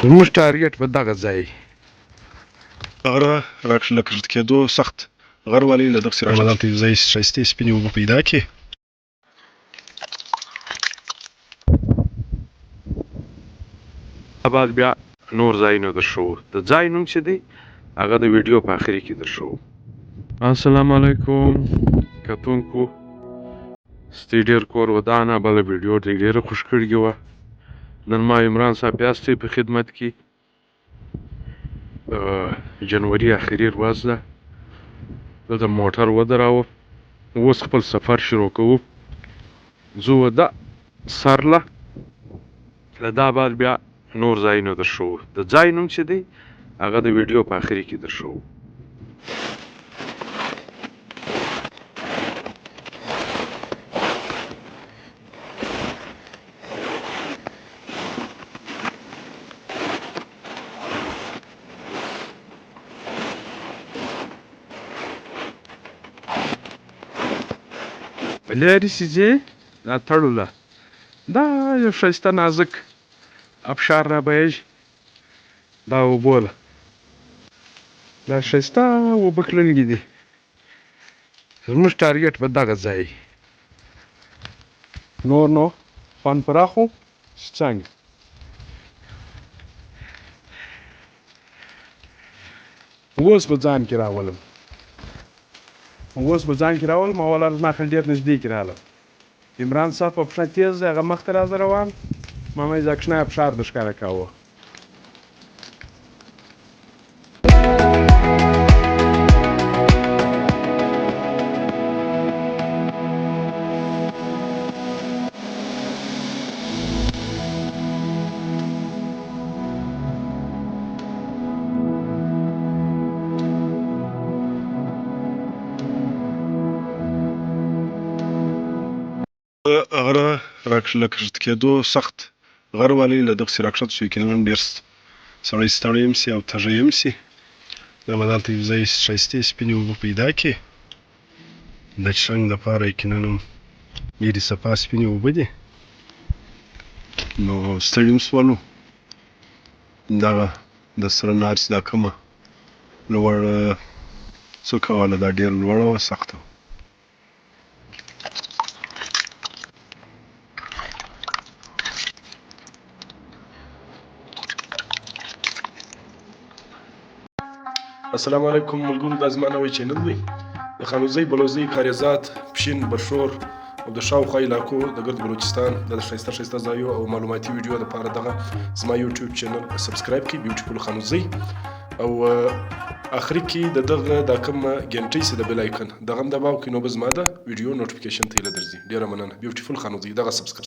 زموږ ټارګټ په دغه ځای غره راکښته کېدو سخت غر والی له دغسې رمضان ته یو ځای ښایستې سپینې اوبه پیدا کړي. بعد بیا نور ځایونه درښوو. د ځای نوم چې دی هغه د ویډیو په اخر کې درښوو. السلام علیکم کتونکو، ستاسو ډېر کور ودانه بله ویډیو دې ډېره خوښ کړې وه. نن ما عمران صاحب بیا ستاسو په خدمت کې جنوري اخري ورځ ده. دلته موټر ودراوه، اوس خپل سفر شروع کوو. ځو ده سرله، له دا بعد بیا نور ځایونه درښوو. د ځای نوم چې دی هغه د ویډیو په اخر کې درښوو. په لارې چې ځې دا تړوله دا یو ښایسته نازک ابشار رابهیږي. دا اوبو ده، دا ښایسته اوبه کلنګې دي. زموږ ټارګټ په دغه ځای نور نو خوند پراخو چې څنګه اوس به ځان کې راولم. اوله زما خیال ډېر نږدې کې راغلم. عمران صاحب په پښه تېز دی، هغه مخته راځه روان. ما مې زکشنه ابشار در ښکاره کاوه. غره راکښته کېدو سخت غر والی له دغسې راکښته شو. یقینا ډېر سړی ستړی هم سي او تږی هم سي. دا به دلته یو ځای ښایستې سپینې اوبه پیدا کړي. د څښاک دپاره یقینا هم ډېرې صفا سپینې اوبه دي. نو ستړي هم شولو. دغه د سره نار چې دا کومه لوړه څوکه واله دا ډېره لوړه وه، سخته وه. السلام علیکم ملګرو، دا زما نوی چینل دی. د خانوزۍ، بلوزۍ، کاریزات، پښین، برښور او د شاوخوا علاقو د ګرد بلوچستان د ښایسته ځایو او معلوماتي ویډیو لپاره دغه زما یوټیوب چینل سبسکرایب کړئ، بیوټیفول خانوزۍ. او اخري کې د دغه دا کومه ګنټۍ چې د بیل آیکن دغه هم دباو کړئ، نو به زما د ویډیو نوټیفیکیشن ته هیله درځي. ډېره مننه. بیوټیفول خانوزۍ دغه سبسکرایب